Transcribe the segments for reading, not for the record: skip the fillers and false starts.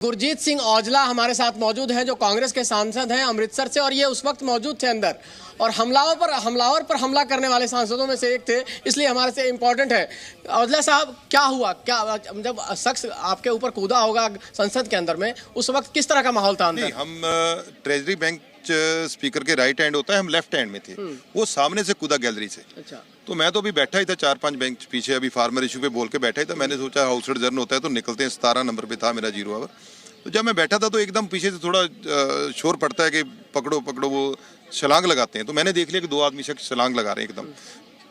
गुरजीत सिंह औजला हमारे साथ मौजूद हैं, जो कांग्रेस के सांसद हैं अमृतसर से, और ये उस वक्त मौजूद थे अंदर और हमलावर पर हमला करने वाले सांसदों में से एक थे, इसलिए हमारे से इम्पोर्टेंट है। औजला साहब, क्या हुआ? क्या जब शख्स आपके ऊपर कूदा होगा संसद के अंदर में, उस वक्त किस तरह का माहौल था अंदर? नहीं, हम ट्रेजरी बैंक स्पीकर के राइट हैंड होता है, हम लेफ्ट हैंड में थे। वो सामने से कूदा गैलरी से। अच्छा। तो मैं तो अभी बैठा ही था 4-5 बेंच पीछे, अभी फार्मर इशू पे बोल के बैठा ही था। मैंने सोचा हाउस एडजर्न होता है तो निकलते हैं, 17 नंबर पे था मेरा 0 आवर। तो जब मैं बैठा था तो एकदम पीछे से थोड़ा शोर पड़ता है कि पकड़ो पकड़ो, वो छलांग लगाते हैं। तो मैंने देख लिया कि 2 आदमी शख्स छलांग लगा रहे हैं एकदम।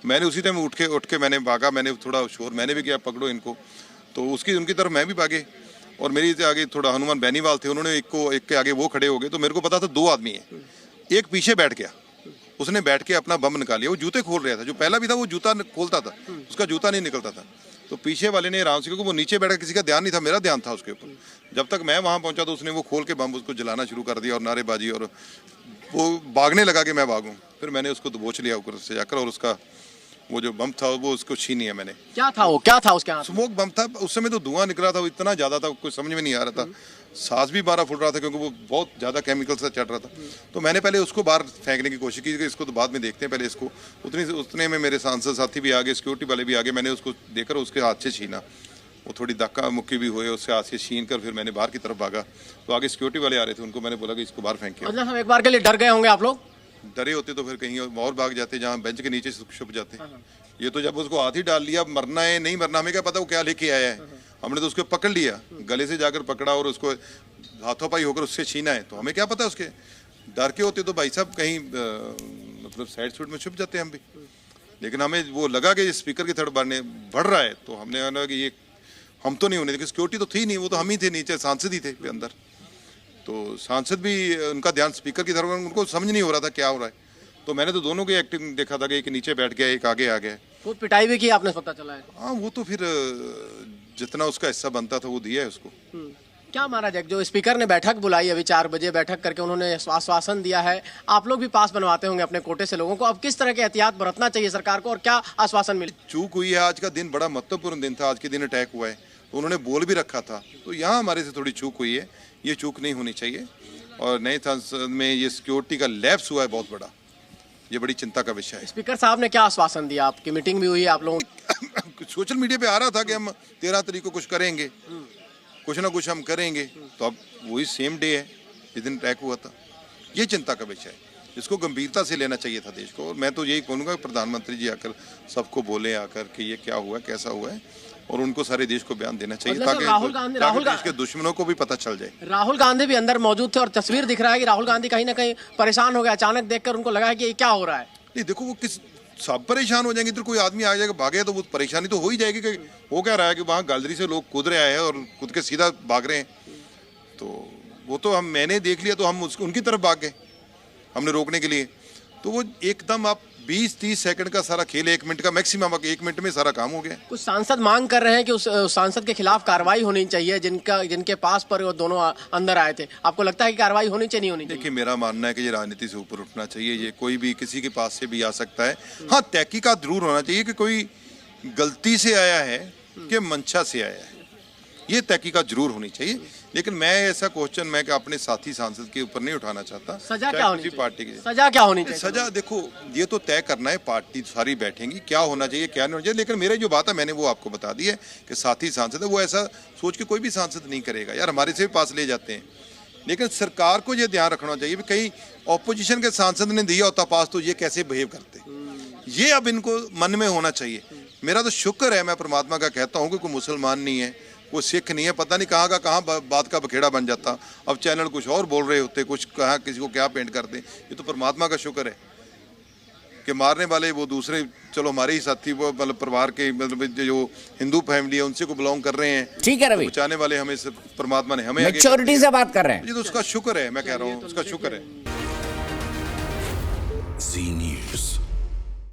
मैंने उसी टाइम उठ के मैंने भागा, मैंने थोड़ा शोर मैंने भी किया, पकड़ो इनको। तो उनकी तरफ मैं भी भागे और मेरी आगे थोड़ा हनुमान बेनीवाल थे, उन्होंने एक के आगे वो खड़े हो गए। तो मेरे को पता था 2 आदमी हैं। एक पीछे बैठ गया, उसने बैठ के अपना बम निकाल लिया। वो जूते खोल रहा था, जो पहला भी था वो जूता खोलता था, उसका जूता नहीं निकलता था। तो पीछे वाले ने आराम से, क्योंकि वो नीचे बैठा, किसी का ध्यान नहीं था, मेरा ध्यान था उसके ऊपर। जब तक मैं वहां पहुंचा तो उसने वो खोल के बम उसको जलाना शुरू कर दिया और नारेबाजी, और वो भागने लगा कि मैं भागूं। फिर मैंने उसको दबोच लिया ऊपर से जाकर, और उसका वो जो बम था वो उसको छीन लिया मैंने। क्या था वो? क्या था उसके हाथ? स्मोक बम था। उस समय तो धुआं निकला था, वो इतना ज्यादा था कुछ समझ में नहीं आ रहा था। सांस भी 12 फुट रहा था, क्योंकि वो बहुत ज्यादा केमिकल से चढ़ रहा था। तो मैंने पहले उसको बाहर फेंकने की कोशिश की कि इसको तो बाद में देखते हैं, पहले इसको। उतने में मेरे सांसद साथी भी आ गए, सिक्योरिटी वाले भी आ गए। मैंने उसको देखकर उसके हाथ से छीना, वो थोड़ी धक्का मुक्की भी हुए, उसके हाथ से छीन कर फिर मैंने बाहर की तरफ भागा। तो आगे सिक्योरिटी वाले आ रहे थे, उनको मैंने बोला कि इसको बाहर फेंके। मतलब हम एक बार के लिए डर गए होंगे आप लोग? डरे होते तो फिर कहीं और भाग जाते, जहाँ बेंच के नीचे छुप जाते। ये तो जब उसको हाथ ही डाल लिया, मरना है नहीं मरना हमें क्या पता वो क्या लेके आया है। हमने तो उसको पकड़ लिया, गले से जाकर पकड़ा और उसको हाथों-पाई होकर उससे छीना है। तो हमें क्या पता उसके डर के होते तो भाई साहब कहीं मतलब साइड सूट में छुप जाते हम भी। लेकिन हमें वो लगा कि स्पीकर की तरफ बढ़ रहा है, तो हमने कहा कि ये हम तो नहीं होने देंगे। सिक्योरिटी तो थी नहीं, वो तो हम ही थे, नीचे सांसद ही थे अंदर। तो सांसद भी, उनका ध्यान स्पीकर की तरफ, उनको समझ नहीं हो रहा था क्या हो रहा है। तो मैंने तो दोनों की एक्टिंग देखा था कि एक नीचे बैठ गया, एक आगे आ गया। वो पिटाई भी की आपने, पता चला है? हाँ, वो तो फिर जितना उसका हिस्सा बनता था वो दिया है उसको। क्या महाराज, जो स्पीकर ने बैठक बुलाई अभी 4 बजे, बैठक करके उन्होंने आश्वासन दिया है, आप लोग भी पास बनवाते होंगे अपने कोटे से लोगों को, अब किस तरह के एहतियात बरतना चाहिए सरकार को और क्या आश्वासन मिले? चूक हुई है, आज का दिन बड़ा महत्वपूर्ण दिन था, आज के दिन अटैक हुआ है, तो उन्होंने बोल भी रखा था। तो यहाँ हमारे से थोड़ी चूक हुई है, ये चूक नहीं होनी चाहिए। और नए संसद में ये सिक्योरिटी का लैप्स हुआ है बहुत बड़ा, ये बड़ी चिंता का विषय है। स्पीकर साहब ने क्या आश्वासन दिया? आपकी मीटिंग भी हुई है आप लोगों? सोशल मीडिया पे आ रहा था कि हम 13 तारीख को कुछ करेंगे, कुछ ना कुछ हम करेंगे। तो अब वही सेम डे है जिस दिन अटैक हुआ था। ये चिंता का विषय है, इसको गंभीरता से लेना चाहिए था देश को। और मैं तो यही कहूँगा प्रधानमंत्री जी आकर सबको बोले आकर कि ये क्या हुआ है, कैसा हुआ है, और उनको सारे देश को बयान देना चाहिए, ताकि देश के दुश्मनों को भी पता चल जाए। राहुल गांधी भी अंदर मौजूद थे और तस्वीर दिख रहा है कि राहुल गांधी कहीं ना कहीं परेशान हो गया, अचानक देखकर उनको लगा कि ये क्या हो रहा है। नहीं, देखो वो सब परेशान हो जाएंगे। इधर कोई आदमी आ जाएगा, भागे तो वो परेशानी तो हो ही जाएगी कि हो क्या रहा है, कि वहाँ गैलरी से लोग कूद रहे हैं और कूद के सीधा भाग रहे हैं। तो वो तो मैंने देख लिया, तो हम उनकी तरफ भाग गए हमने रोकने के लिए। तो वो एकदम आप 20-30 सेकंड का सारा खेल, 1 मिनट का मैक्सिमम, 1 मिनट में सारा काम हो गया। कुछ सांसद मांग कर रहे हैं कि उस सांसद के खिलाफ कार्रवाई होनी चाहिए जिनके पास पर वो दोनों अंदर आए थे। आपको लगता है कि कार्रवाई होनी चाहिए नहीं होनी चाहिए? देखिए, मेरा मानना है कि ये राजनीति से ऊपर उठना चाहिए। ये कोई भी किसी के पास से भी आ सकता है। हाँ, तहकीकात जरूर होना चाहिए कि कोई गलती से आया है कि मंशा से आया है, ये तहकीकात जरूर होनी चाहिए। लेकिन मैं ऐसा क्वेश्चन मैं अपने साथी सांसद के ऊपर नहीं उठाना चाहता। सजा क्या होनी चाहिए? पार्टी की सजा क्या होनी चाहिए? सजा देखो, ये तो तय करना है, पार्टी सारी बैठेंगी क्या होना चाहिए क्या नहीं होना चाहिए। लेकिन मेरी जो बात है मैंने वो आपको बता दी है कि साथी सांसद है, वो ऐसा सोच के कोई भी सांसद नहीं करेगा। यार, हमारे से भी पास ले जाते हैं। लेकिन सरकार को ये ध्यान रखना चाहिए कि कहीं ऑपोजिशन के सांसद ने दिया होता पास तो ये कैसे बिहेव करते, ये अब इनको मन में होना चाहिए। मेरा तो शुक्र है, मैं परमात्मा का कहता हूँ कि कोई मुसलमान नहीं है, कोई सिख नहीं है, पता नहीं कहाँ का कहाँ बात का बखेड़ा बन जाता। अब चैनल कुछ और बोल रहे होते, कुछ कहाँ किसी को क्या पेंट करते। ये तो परमात्मा का शुक्र है कि मारने वाले वो दूसरे, चलो हमारे ही साथी, वो मतलब परिवार के, मतलब जो हिंदू फैमिली है उनसे को बिलोंग कर रहे हैं। ठीक है रवि, बचाने वाले हमें परमात्मा ने हमें मैच्योरिटी से बात कर रहे हैं। ये तो उसका शुक्र है, मैं कह रहा हूँ उसका शुक्र है।